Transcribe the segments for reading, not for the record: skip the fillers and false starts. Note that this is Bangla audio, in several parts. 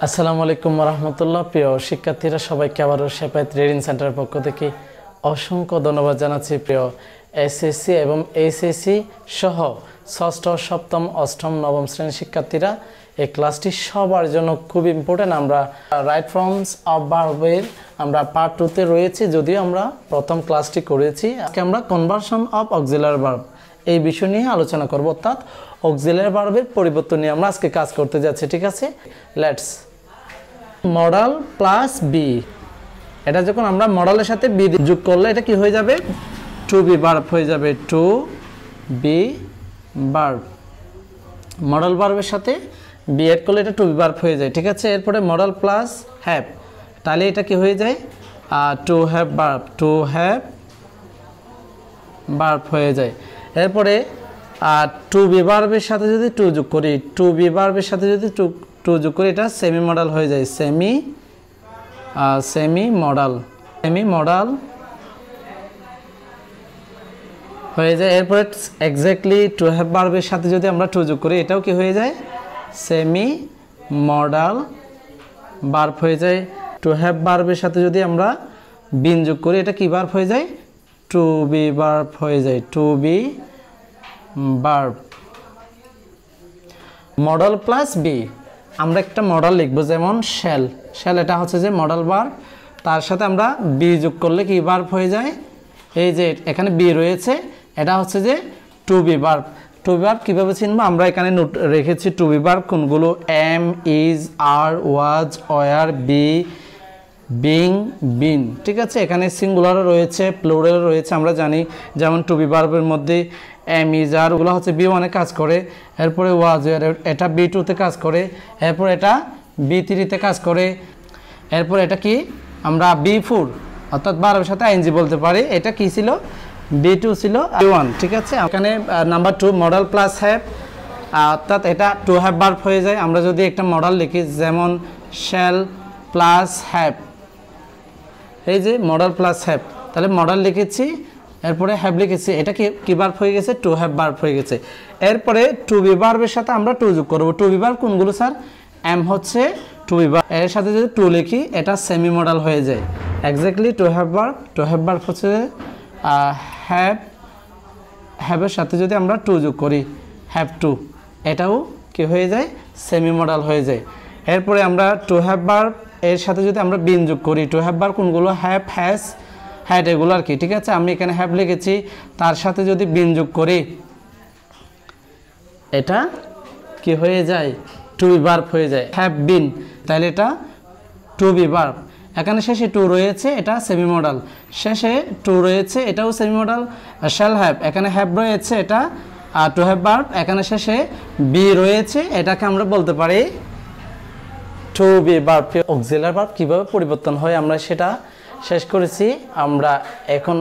আসসালামু আলাইকুম রহমতুল্লাহ। প্রিয় শিক্ষার্থীরা সবাইকে আবারও শেফায়েত রিডিং সেন্টারের পক্ষ থেকে অসংখ্য ধন্যবাদ জানাচ্ছি। প্রিয় এসএসসি এবং এইচএসসি সহ ষষ্ঠ, সপ্তম, অষ্টম, নবম শ্রেণীর শিক্ষার্থীরা এই ক্লাসটি সবার জন্য খুব ইম্পর্টেন্ট। আমরা রাইট ফর্মস অফ ভার্বের আমরা পার্ট 2-তে রয়েছি, যদিও আমরা প্রথম ক্লাসটি করেছি। আজকে আমরা কনভার্সন অফ অক্সিলারি ভার্ব এই বিষয় নিয়ে আলোচনা করব, অর্থাৎ অক্সিলারি ভার্বের পরিবর্তন নিয়ে আমরা আজকে কাজ করতে যাচ্ছি। ঠিক আছে, লেটস। মডাল প্লাস বি, এটা যখন আমরা মডালের সাথে বি যোগ করলে এটা কি হয়ে যাবে? টু বি ভার্ব হয়ে যাবে। টু বি ভার্ব, মডাল ভার্বের সাথে বি এড করলে এটা টু বি ভার্ব হয়ে যায়। ঠিক আছে, এরপরে মডাল প্লাস হ্যাভ, তাহলে এটা কি হয়ে যায়? To have verb, to have verb হয়ে যায়। এরপরে টু বি ভার্বের সাথে যদি টু যোগ করি, টু বি ভার্বের সাথে যদি টু যোগ করি, এটা সেমি মডাল হয়ে যায়। সেমি মডাল হয়ে যায়। এরপরে এক্স্যাক্টলি টু হ্যাভ ভার্বের সাথে যদি আমরা টু যোগ করি, এটাও কি হয়ে যায়? সেমি মডাল ভার্ব হয়ে যায়। টু হ্যাভ ভার্বের সাথে যদি আমরা বিন যোগ করি, এটা কি ভার্ব হয়ে যায়? টু বি ভার্ব হয়ে যায়। To be verb. Modal plus be, আমরা একটা মডাল লিখবো, যেমন শ্যাল। শ্যাল এটা হচ্ছে যে মডাল ভার্ব, তার সাথে আমরা বি যোগ করলে কি ভার্ব হয়ে যায়? এই যে এখানে বি রয়েছে, এটা হচ্ছে যে to be verb. To be verb কীভাবে চিনবো? আমরা এখানে নোট রেখেছি টু বি ভার্ব কোনগুলো: am, is, are, was, were, be, being, been. ঠিক আছে, এখানে সিঙ্গুলারও রয়েছে, প্লুরাল রয়েছে, আমরা জানি। যেমন টু বি ভার্বের মধ্যে এম, ইজ, আর ওগুলো হচ্ছে বি ওয়ানে কাজ করে। এরপরে ওয়াজ, এটা বি টুতে কাজ করে। এরপর এটা বি থ্রিতে কাজ করে। এরপর এটা কি আমরা বি ফোর, অর্থাৎ ভার্বের সাথে আইএনজি বলতে পারি। এটা কি ছিল? বি টু ছিল, বি ওয়ান। ঠিক আছে, এখানে number two modal plus have, অর্থাৎ এটা টু হ্যাভ ভার্ব হয়ে যায়। আমরা যদি একটা মডাল লিখি, যেমন শ্যাল প্লাস হ্যাভ, এই যে মডাল প্লাস হ্যাভ, তাহলে মডাল লিখেছি, এরপরে হ্যাভ লিখেছি, এটা কি ভার্ব হয়ে গেছে? টু হ্যাভ ভার্ব হয়ে গেছে। এরপরে টু বি ভার্বের সাথে আমরা টু যোগ করবো। টু বি ভার্ব কোনগুলো স্যার? এম হচ্ছে টু বি ভার্ব, এর সাথে যদি টু লিখি, এটা সেমি মডাল হয়ে যায়। Exactly to have verb, to have verb হচ্ছে হ্যাভের সাথে যদি আমরা টু যোগ করি, হ্যাভ টু, এটাও কি হয়ে যায়? সেমি মডাল হয়ে যায়। এরপরে আমরা টু হ্যাভ ভার্ব এর সাথে যদি আমরা বিন যোগ করি, টু হ্যাভ ভার্ব কোনগুলো? হ্যাভ, হ্যাজ, হ্যাড, এগুলো আর কি। ঠিক আছে, আমি এখানে হ্যাভ লিখেছি, তার সাথে যদি বিন যোগ করি, এটা কি হয়ে যায়? টু বি ভার্ব হয়ে যায়। হ্যাভ বিন, তাহলে এটা টু বি ভার্ব। এখানে শেষে টু রয়েছে, এটা সেমি মডাল। শেষে টু রয়েছে, এটাও সেমি মডাল। শ্যাল হ্যাভ, এখানে হ্যাভ রয়েছে, এটা টু হ্যাভ ভার্ব। এখানে শেষে বি রয়েছে, এটাকে আমরা বলতে পারি to be verb. Auxiliary verb কীভাবে পরিবর্তন হয় আমরা সেটা শেষ করেছি। আমরা এখন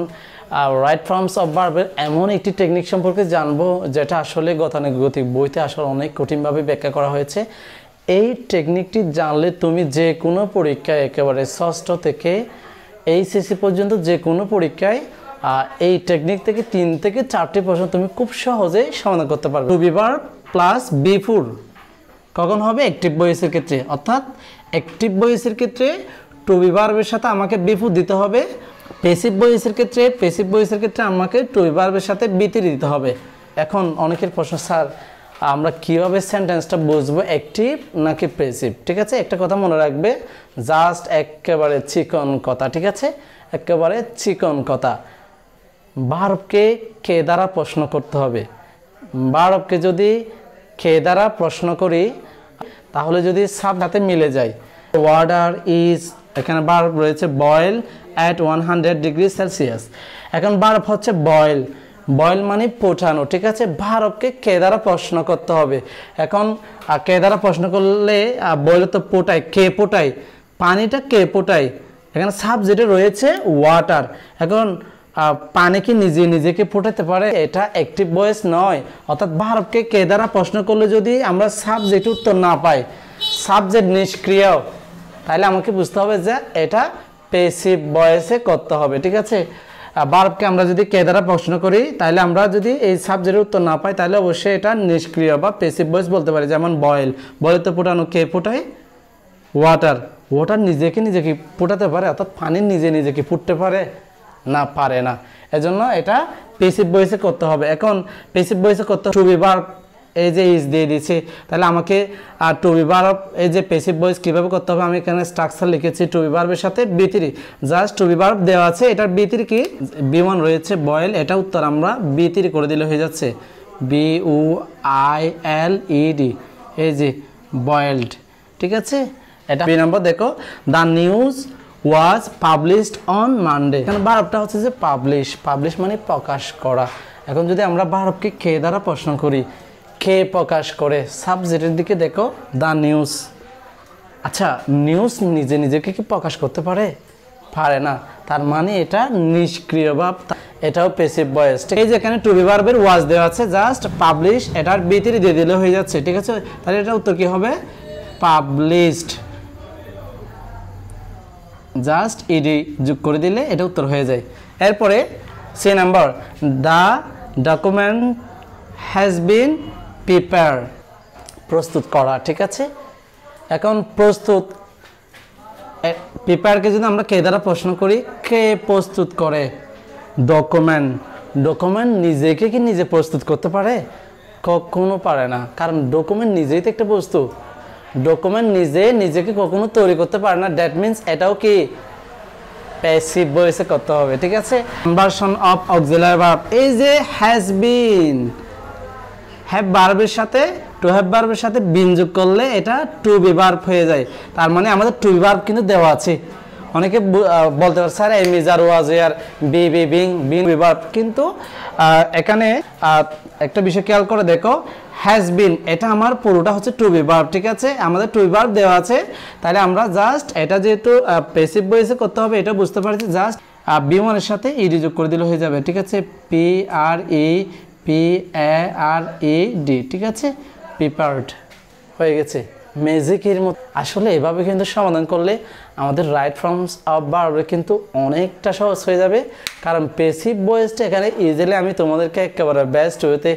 রাইট ফর্মস অফ ভার্বের এমন একটি টেকনিক সম্পর্কে জানবো, যেটা আসলে গতানুগতিক বইতে আসলে অনেক কঠিনভাবে ব্যাখ্যা করা হয়েছে। এই টেকনিকটি জানলে তুমি যে কোনো পরীক্ষায়, একেবারে ষষ্ঠ থেকে এইচএসসি পর্যন্ত যে কোনো পরীক্ষায় এই টেকনিক থেকে 3 থেকে 4টি প্রশ্ন তুমি খুব সহজেই সমাধান করতে পারবে। To be verb plus before কখন হবে? অ্যাক্টিভ ভয়েসের ক্ষেত্রে, অর্থাৎ অ্যাক্টিভ ভয়েসের ক্ষেত্রে টু বি ভার্বের সাথে আমাকে বি ফোর দিতে হবে। প্যাসিভ ভয়েসের ক্ষেত্রে আমাকে টু বি ভার্বের সাথে বি থ্রি দিতে হবে। এখন অনেকের প্রশ্ন, স্যার আমরা কীভাবে সেন্টেন্সটা বুঝবো অ্যাক্টিভ নাকি প্যাসিভ? ঠিক আছে, একটা কথা মনে রাখবে, জাস্ট একেবারে চিকন কথা। ঠিক আছে, একেবারে চিকন কথা। ভার্বকে কে দ্বারা প্রশ্ন করতে হবে। ভার্বকে যদি কে দ্বারা প্রশ্ন করি, তাহলে যদি সাথে মিলে যায়, ওয়াটার ইজ, এখানে ভার্ব রয়েছে বয়েল অ্যাট 100 ডিগ্রি সেলসিয়াস। এখন ভার্ব হচ্ছে বয়েল, বয়েল মানে ফোটানো। ঠিক আছে, ভার্বকে কে দ্বারা প্রশ্ন করতে হবে। এখন কে দ্বারা প্রশ্ন করলে বয়েল তো পোটায়, কে পোটায়, পানিটা কে পোটায়। এখানে সাবজেক্টে রয়েছে ওয়াটার। এখন পানি কি নিজেকে ফোটাতে পারে? এটা অ্যাক্টিভ ভয়েস নয়। অর্থাৎ ভার্বকে কে দ্বারা প্রশ্ন করলে যদি আমরা সাবজেক্ট উত্তর না পাই, সাবজেক্ট নিষ্ক্রিয়, তাহলে আমাকে বুঝতে হবে যে এটা প্যাসিভ ভয়েসে করতে হবে। ঠিক আছে, ভার্বকে আমরা যদি কে দ্বারা প্রশ্ন করি, তাহলে আমরা যদি এই সাবজেক্টের উত্তর না পাই, তাহলে অবশ্যই এটা নিষ্ক্রিয় বা প্যাসিভ ভয়েস বলতে পারি। যেমন বয়েল, বয়েল তো ফোটানো, কে ফোটায়? ওয়াটার, ওয়াটার নিজেকে নিজে কি ফুটাতে পারে, অর্থাৎ পানি নিজে নিজে কি ফুটতে পারে? না, পারে না। এজন্য এটা প্যাসিভ ভয়েসে করতে হবে। এখন প্যাসিভ ভয়েসে করতে টু বি ভার্ব, এই যে ইজ দিয়ে দিয়েছি, তাহলে আমাকে টু বি ভার্ব, এই যে প্যাসিভ ভয়েস কীভাবে করতে হবে, আমি এখানে স্ট্রাকচার লিখেছি টু বি ভার্বের সাথে বি3, জাস্ট টু বি ভার্ব দেওয়া আছে, এটার বি3 কি বি1 রয়েছে বয়েল, এটা উত্তর আমরা বি3 করে দিলে হয়ে যাচ্ছে BUILED, এই যে বয়েলড। ঠিক আছে, এটা বি নম্বর দেখো, the news was published on Monday. এখানে ভার্বটা হচ্ছে যে পাবলিশ, পাবলিশ মানে প্রকাশ করা। এখন যদি আমরা ভার্বকে কে দ্বারা প্রশ্ন করি, কে প্রকাশ করে, সাবজেক্টের দিকে দেখো দ্য নিউজ। আচ্ছা, নিউজ নিজে নিজেকে কি প্রকাশ করতে পারে? পারে না, তার মানে এটা নিষ্ক্রিয় ভাব, এটাও প্যাসিভ ভয়েস। এই যে এখানে টু বি ভার্বের ওয়াজ দেওয়া আছে, জাস্ট পাবলিশ, এটার বি3 দিয়ে দিলে হয়ে যাচ্ছে। ঠিক আছে, তাহলে এটা উত্তর কি হবে? পাবলিশড, জাস্ট ইডি যোগ করে দিলে এটা উত্তর হয়ে যায়। এরপরে C number, the document has been prepare, প্রস্তুত করা। ঠিক আছে, এখন প্রস্তুত, প্রিপেয়ারকে যদি আমরা কে দ্বারা প্রশ্ন করি, কে প্রস্তুত করে? ডকুমেন্ট, ডকুমেন্ট নিজেকে কি নিজে প্রস্তুত করতে পারে? কখনো পারে না, কারণ ডকুমেন্ট নিজেই তো একটা বস্তু, ডকুমেন্ট নিজে নিজেকে কখনো তৈরি করতে পারে না। দ্যাট মিন্স এটাও কি প্যাসিভ ভয়েসে করতে হবে। ঠিক আছে, কনভার্সন অফ অক্সিলারি ভার্ব, এই যে হ্যাজ বিন, হ্যাভ ভার্বের সাথে টু হ্যাভ ভার্বের সাথে বিন যোগ করলে এটা টু বি ভার্ব হয়ে যায়। তার মানে আমাদের টু বি ভার্ব কিন্তু দেওয়া আছে। অনেকে বলতে পারে sir am is are was were be be being been be verb, কিন্তু এখানে একটা বিষয় খেয়াল করে দেখো, হ্যাজ বিন এটা আমার পুরোটা হচ্ছে টু বি ভার্ব। ঠিক আছে, আমাদের টু বি ভার্ব দেওয়া আছে, তাহলে আমরা জাস্ট এটা যেহেতু প্যাসিভ ভয়েসে করতে হবে এটা বুঝতে পারছি, জাস্ট বি1 এর সাথে ইডি যোগ করে দিলে হয়ে যাবে। ঠিক আছে, PREPARED, ঠিক আছে, প্রিপেয়ার্ড হয়ে গেছে। ম্যাজিকের মতো আসলে এভাবে কিন্তু সমাধান করলে আমাদের রাইট ফর্মস অফ ভার্ব কিন্তু অনেকটা সহজ হয়ে যাবে, কারণ প্যাসিভ ভয়েসটা এখানে ইজিলি আমি তোমাদেরকে একেবারে বেস্ট ওয়েতে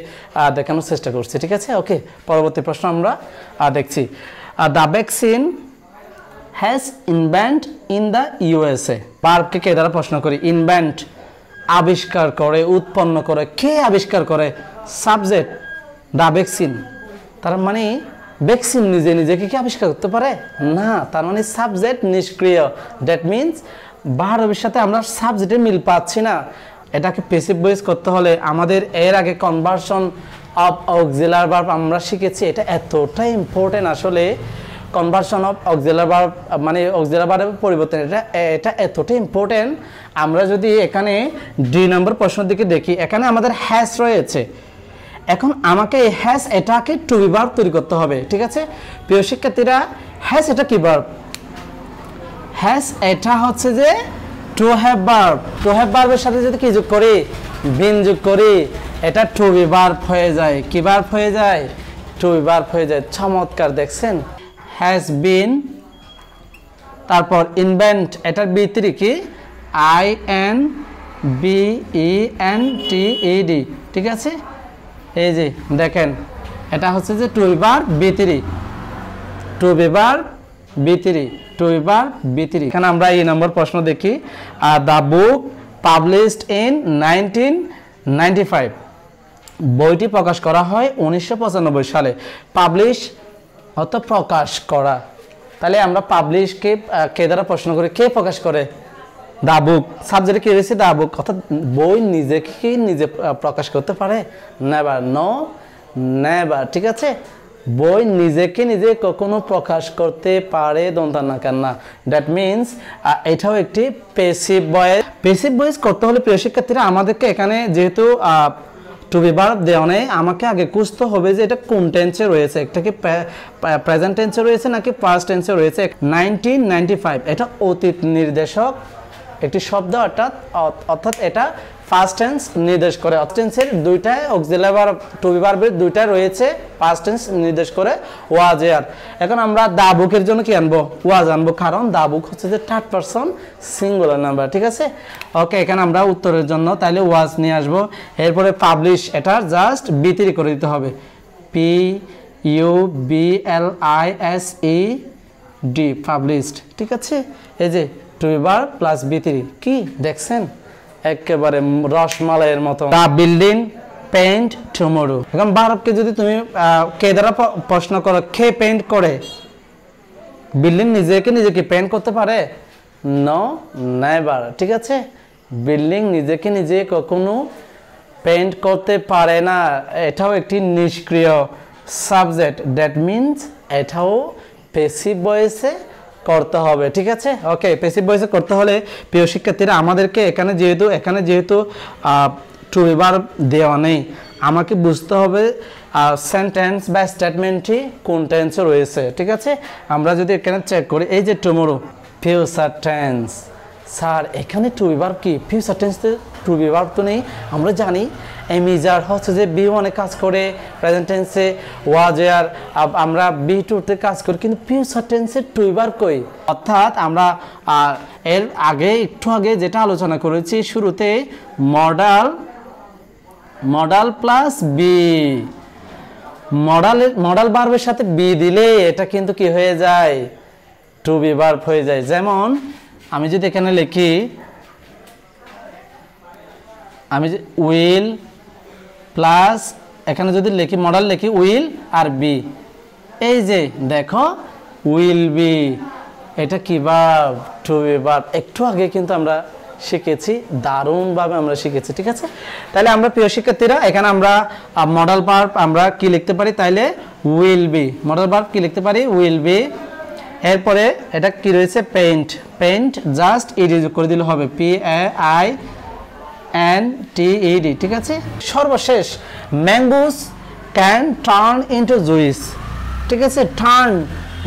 দেখানোর চেষ্টা করছি। ঠিক আছে, ওকে, পরবর্তী প্রশ্ন আমরা দেখছি। The vaccine has invent in the USA, ভার্বকে কে দ্বারা প্রশ্ন করি? ইনভেন্ট, আবিষ্কার করে, উৎপন্ন করে। কে আবিষ্কার করে? Subject, the vaccine. তার মানে ভ্যাকসিন নিজে নিজেকে কি আবিষ্কার করতে পারে? না, তার মানে সাবজেক্ট নিষ্ক্রিয়। দ্যাট মিন্স ভার্বের সাথে আমরা সাবজেক্টের মিল পাচ্ছি না। এটাকে প্যাসিভ ভয়েস করতে হলে আমাদের এর আগে কনভার্সন অফ অক্সিলারি ভার্ব আমরা শিখেছি, এটা এতটা ইম্পর্টেন্ট। আসলে কনভার্সন অফ অক্সিলারি ভার্ব মানে অক্সিলারি ভার্বের পরিবর্তন, এটা এতটা ইম্পর্টেন্ট। আমরা যদি এখানে ডি নম্বর প্রশ্নের দিকে দেখি, এখানে আমাদের হ্যাজ রয়েছে। এখন আমাকে এই হ্যাজ এটাকে টু বি ভার্ব তৈরি করতে হবে। ঠিক আছে, প্রিয় শিক্ষার্থীরা, হ্যাজ এটা কি ভার্ব? হ্যাজ এটা হচ্ছে যে to have verb. To have ভার্বের সাথে যদি কি যোগ করি? বিন যোগ করি, এটা টু বি ভার্ব হয়ে যায়। কি ভার্ব হয়ে যায়? টু বি ভার্ব হয়ে যায়। চমৎকার, দেখছেন, হ্যাজ বিন, তারপর ইনভেন্ট, এটার বি3 কি? INVENTED, ঠিক আছে, এই যে দেখেন, এটা হচ্ছে যে টু বি ভার্ব বি3, টু বি ভার্ব বি3, টু বি ভার্ব বি3। এখানে আমরা এই নম্বর প্রশ্ন দেখি, দ্য বুক পাবলিশড ইন 1995, বইটি প্রকাশ করা হয় 1995 সালে। পাবলিশ অর্থ প্রকাশ করা, তাহলে আমরা পাবলিশকে কে দ্বারা প্রশ্ন করি? কে প্রকাশ করে? The book. সাবজেক্টে কি রয়েছে? The book. অর্থাৎ বই নিজেকে কি নিজে প্রকাশ করতে পারে? Never, no never. ঠিক আছে, বই নিজেকে নিজে কখনো প্রকাশ করতে পারে দন্তানা কান্না। দ্যাট মিন্স এটাও একটি প্যাসিভ ভয়েস। প্যাসিভ ভয়েস করতে হলে প্রিয় শিক্ষার্থীরা আমাদেরকে এখানে যেহেতু টু বি ভার্ব দেওয়া নেই, আমাকে আগে খুঁজতে হবে যে এটা কোন টেন্সে রয়েছে। একটা কি প্রেজেন্ট টেন্সে রয়েছে নাকি পাস্ট টেন্সে রয়েছে। 1995 এটা অতীত নির্দেশক একটি শব্দ, অর্থাৎ এটা ফার্স্ট টেন্স নির্দেশ করে। টেন্সের দুইটাই অক্সিলারি ভার্ব টু বি ভার্বের দুইটাই রয়েছে, ফার্স্ট টেন্স নির্দেশ করে ওয়াজ এয়ার। এখন আমরা দা বুকের জন্য কি আনবো? ওয়াজ আনবো, কারণ দা বুক হচ্ছে যে থার্ড পারসন সিঙ্গুলার নাম্বার। ঠিক আছে, ওকে, এখানে আমরা উত্তরের জন্য তাইলে ওয়াজ নিয়ে আসবো। এরপরে পাবলিশ, এটা জাস্ট বি3 করে দিতে হবে, PUBLISH ডি পাবলিশড, ঠিক আছে। এই যে to be verb plus B3 কি দেখছেন, একেবারে রসমালাইয়ের মতো। The building paint tomorrow. এখন ভার্বকে যদি তুমি কে দ্বারা প্রশ্ন করো, কে পেইন্ট করে, বিল্ডিং নিজেকে নিজে কি পেইন্ট করতে পারে? নো, নেভার, ঠিক আছে। বিল্ডিং নিজেকে নিজে কখনো পেইন্ট করতে পারে না, এটাও একটি নিষ্ক্রিয় সাবজেক্ট, দ্যাট মিনস এটাও প্যাসিভ ভয়েসে করতে হবে, ঠিক আছে। ওকে, প্যাসিভ ভয়েসে করতে হলে প্রিয় শিক্ষার্থীরা আমাদেরকে এখানে যেহেতু টু বি ভার্ব দেওয়া নেই, আমাকে বুঝতে হবে সেন্টেন্স বা স্টেটমেন্টটি কোন টেন্সে রয়েছে, ঠিক আছে। আমরা যদি এখানে চেক করি, এই যে টুমরো ফিউচার টেন্স, স্যার এখানে টু বি ভার্ব কি? ফিউচার টেন্সে টু বি ভার্ব তো নেই। আমরা জানি এমিজার হচ্ছে যে B1-এ কাজ করে, প্রেজেন্ট টেন্সে ওয়াজ আর আমরা B2-তে কাজ করি, কিন্তু ফিউচার টেন্সে টু বি ভার্ব কই? অর্থাৎ আমরা এর একটু আগে যেটা আলোচনা করেছি শুরুতে, মডাল প্লাস বি, মডাল ভার্বের সাথে বি দিলে এটা কিন্তু কি হয়ে যায়? টু বি ভার্ব হয়ে যায়। যেমন আমি যদি এখানে লিখি, আমি যে উইল প্লাস এখানে যদি লিখি মডাল লিখি উইল আর বি, এই যে দেখো উইল বি, এটা কি ভার্ব? To be verb. একটু আগে কিন্তু আমরা শিখেছি, দারুণভাবে আমরা শিখেছি, ঠিক আছে। তাহলে আমরা প্রিয় শিক্ষার্থীরা এখানে আমরা মডাল ভার্ব আমরা কি লিখতে পারি? তাইলে উইল বি, মডাল ভার্ব কি লিখতে পারি? Will be. এরপরে এটা কি রয়েছে? পেইন্ট জাস্ট ইডি যোগ করে দিলে হবে, PAINTED, ঠিক আছে। সর্বশেষ mangoes can turn into juice, ঠিক আছে। টার্ন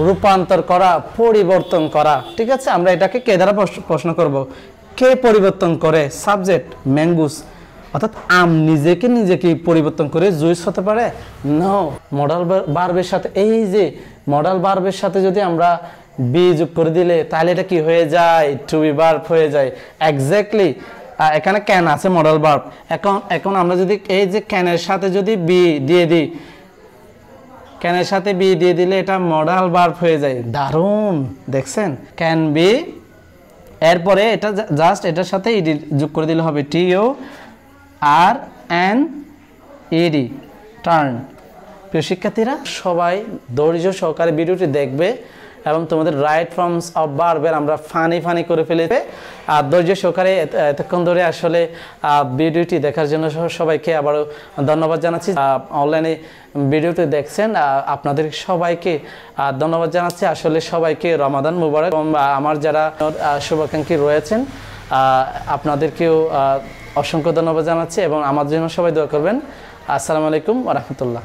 রূপান্তর করা, পরিবর্তন করা, ঠিক আছে। আমরা এটাকে কে দ্বারা প্রশ্ন করব? কে পরিবর্তন করে? সাবজেক্ট ম্যাঙ্গোস, অর্থাৎ আম নিজেকে কি পরিবর্তন করে জুইস হতে পারে? নো। মডাল ভার্বের সাথে, এই যে মডাল ভার্বের সাথে যদি আমরা বি যোগ করে দিলে তাহলে এটা কি হয়ে যায়? টু বি ভার্ব হয়ে যায়। এক্স্যাক্টলি এখানে ক্যান আছে মডাল ভার্ব, এখন আমরা যদি এই যে ক্যানের সাথে যদি বি দিয়ে দিই, ক্যানের সাথে বি দিয়ে দিলে এটা মডাল ভার্ব হয়ে যায়। দারুণ, দেখছেন, ক্যান বি। এরপরে এটা জাস্ট এটার সাথে ইডি যোগ করে দিলে হবে, TURNED, টার্ন। প্রিয় শিক্ষার্থীরা সবাই ধৈর্য সহকারে ভিডিওটি দেখবে এবং তোমাদের রাইট ফর্মস অফ ভার্বের আমরা ফানি করে ফেলেছে। আর ধৈর্য সহকারে এতক্ষণ ধরে আসলে ভিডিওটি দেখার জন্য সবাইকে আবারও ধন্যবাদ জানাচ্ছি। অনলাইনে ভিডিওটি দেখছেন আপনাদের সবাইকে ধন্যবাদ জানাচ্ছি। আসলে সবাইকে রমাদান মুবারক। আমার যারা শুভাকাঙ্ক্ষী রয়েছেন আপনাদেরকেও অসংখ্য ধন্যবাদ জানাচ্ছি এবং আমার জন্য সবাই দোয়া করবেন। আসসালামু আলাইকুম ওয়া রাহমাতুল্লাহ।